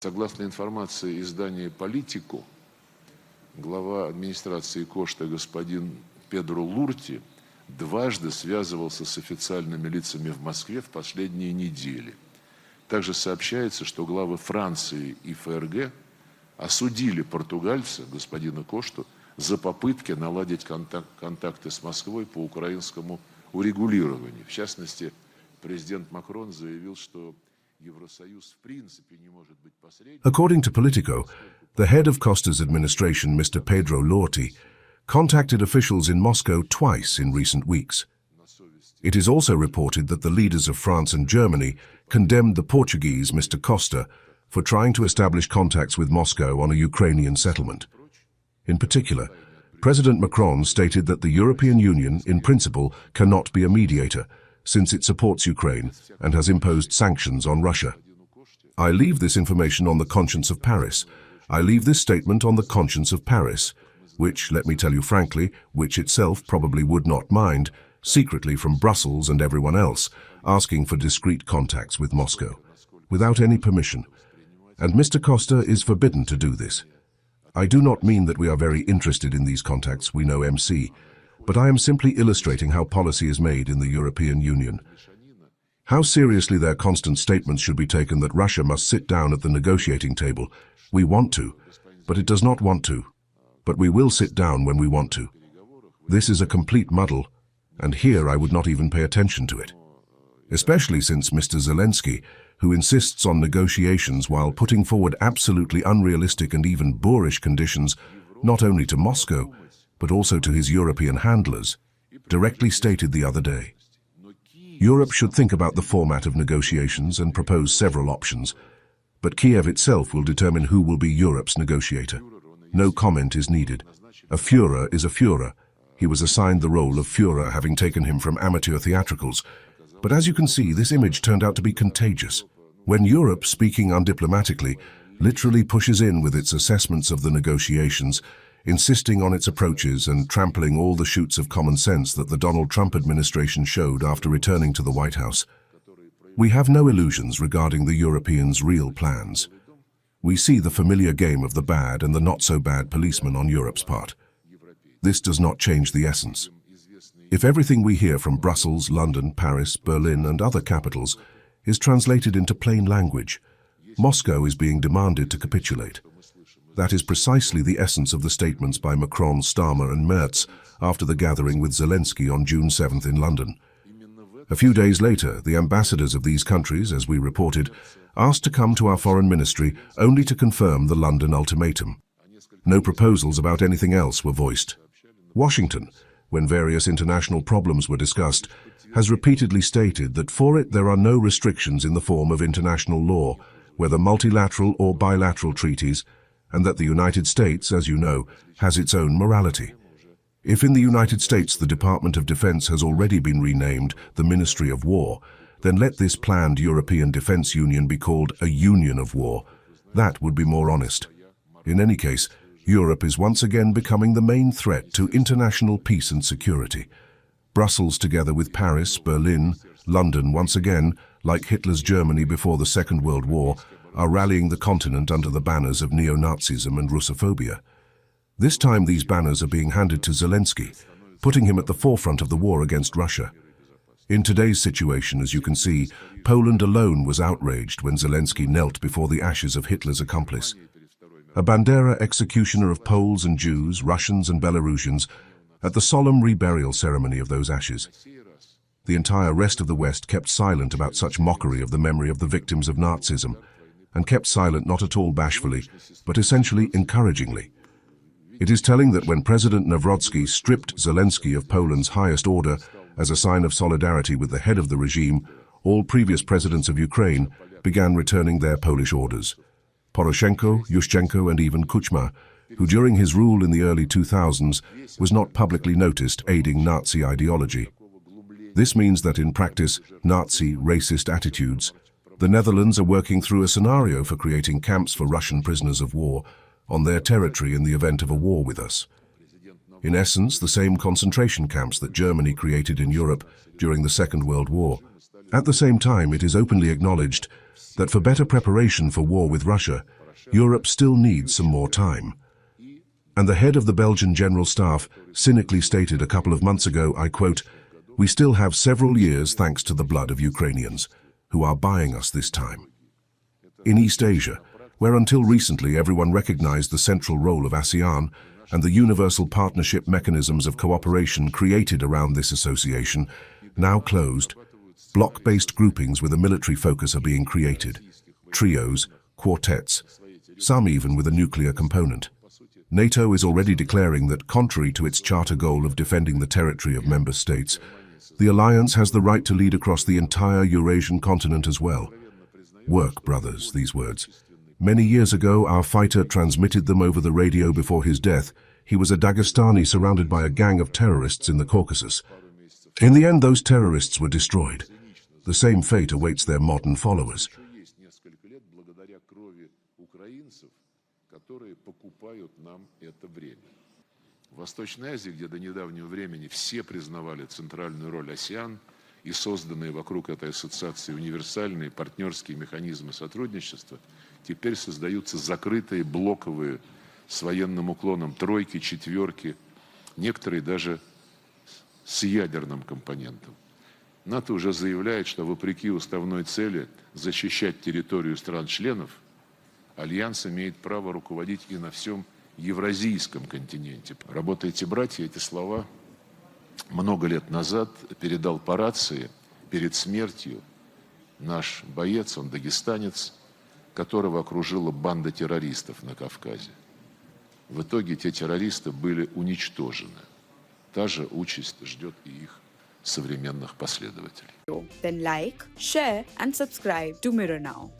Согласно информации издания «Политику», глава администрации Кошта господин Педро Лурти дважды связывался с официальными лицами в Москве в последние недели. Также сообщается, что главы Франции и ФРГ осудили португальца, господина Кошту, за попытки наладить контакты с Москвой по украинскому урегулированию. В частности, президент Макрон заявил, что Евросоюз в принципе не может быть посредником. According to Politico, the head of Costa's administration, Mr. Pedro Lorti, contacted officials in Moscow twice in recent weeks. It is also reported that the leaders of France and Germany condemned the Portuguese, Mr. Costa, for trying to establish contacts with Moscow on a Ukrainian settlement. In particular, President Macron stated that the European Union, in principle, cannot be a mediator, since it supports Ukraine and has imposed sanctions on Russia. I leave this information on the conscience of Paris. I leave this statement on the conscience of Paris, which, let me tell you frankly, which itself probably would not mind, secretly from Brussels and everyone else, asking for discreet contacts with Moscow, without any permission. And Mr. Costa is forbidden to do this. I do not mean that we are very interested in these contacts, we know MC, but I am simply illustrating how policy is made in the European Union. How seriously their constant statements should be taken that Russia must sit down at the negotiating table. We want to, but it does not want to. But we will sit down when we want to. This is a complete muddle, and here I would not even pay attention to it. Especially since Mr. Zelensky, who insists on negotiations while putting forward absolutely unrealistic and even boorish conditions, not only to Moscow, but also to his European handlers, directly stated the other day. Europe should think about the format of negotiations and propose several options, but Kiev itself will determine who will be Europe's negotiator. No comment is needed. A Führer is a Führer. He was assigned the role of Führer, having taken him from amateur theatricals. But as you can see, this image turned out to be contagious. When Europe, speaking undiplomatically, literally pushes in with its assessments of the negotiations, insisting on its approaches and trampling all the shoots of common sense that the Donald Trump administration showed after returning to the White House. We have no illusions regarding the Europeans' real plans. We see the familiar game of the bad and the not-so-bad policeman on Europe's part. This does not change the essence. If everything we hear from Brussels, London, Paris, Berlin and other capitals is translated into plain language, Moscow is being demanded to capitulate. That is precisely the essence of the statements by Macron, Starmer and Merz after the gathering with Zelensky on June 7th in London. A few days later, the ambassadors of these countries, as we reported, asked to come to our foreign ministry only to confirm the London ultimatum. No proposals about anything else were voiced. Washington, when various international problems were discussed, has repeatedly stated that for it there are no restrictions in the form of international law, whether multilateral or bilateral treaties, and that the United States, as you know, has its own morality. If in the United States the Department of Defense has already been renamed the Ministry of War, then let this planned European Defense Union be called a Union of War. That would be more honest. In any case, Europe is once again becoming the main threat to international peace and security. Brussels, together with Paris, Berlin, London, once again, like Hitler's Germany before the Second World War, are rallying the continent under the banners of neo-Nazism and Russophobia. This time these banners are being handed to Zelensky, putting him at the forefront of the war against Russia. In today's situation, as you can see, Poland alone was outraged when Zelensky knelt before the ashes of Hitler's accomplice. A Bandera executioner of Poles and Jews, Russians and Belarusians, at the solemn reburial ceremony of those ashes. The entire rest of the West kept silent about such mockery of the memory of the victims of Nazism, and kept silent not at all bashfully, but essentially encouragingly. It is telling that when President Nawrocki stripped Zelensky of Poland's highest order as a sign of solidarity with the head of the regime, all previous presidents of Ukraine began returning their Polish orders. Poroshenko, Yushchenko and even Kuchma, who during his rule in the early 2000s was not publicly noticed aiding Nazi ideology. This means that in practice, Nazi racist attitudes. The Netherlands are working through a scenario for creating camps for Russian prisoners of war on their territory in the event of a war with us. In essence, the same concentration camps that Germany created in Europe during the Second World War. At the same time, it is openly acknowledged that for better preparation for war with Russia, Europe still needs some more time. And the head of the Belgian General Staff cynically stated a couple of months ago, I quote, "We still have several years thanks to the blood of Ukrainians, who are buying us this time." In East Asia, where until recently everyone recognized the central role of ASEAN and the universal partnership mechanisms of cooperation created around this association, now closed, bloc-based groupings with a military focus are being created, trios, quartets, some even with a nuclear component. NATO is already declaring that, contrary to its charter goal of defending the territory of member states, the alliance has the right to lead across the entire Eurasian continent as well. Work, brothers, these words. Many years ago, our fighter transmitted them over the radio before his death. He was a Dagestani surrounded by a gang of terrorists in the Caucasus. In the end, those terrorists were destroyed. The same fate awaits their modern followers. В Восточной Азии, где до недавнего времени все признавали центральную роль АСЕАН и созданные вокруг этой ассоциации универсальные партнерские механизмы сотрудничества, теперь создаются закрытые блоковые с военным уклоном тройки, четверки, некоторые даже с ядерным компонентом. НАТО уже заявляет, что вопреки уставной цели защищать территорию стран-членов, Альянс имеет право руководить и на всем евразийском континенте. «Работайте, братья» — эти слова много лет назад передал по рации перед смертью наш боец, он дагестанец, которого окружила банда террористов на Кавказе. В итоге те террористы были уничтожены. Та же участь ждет и их современных последователей. Then like, share and subscribe to Mirror Now.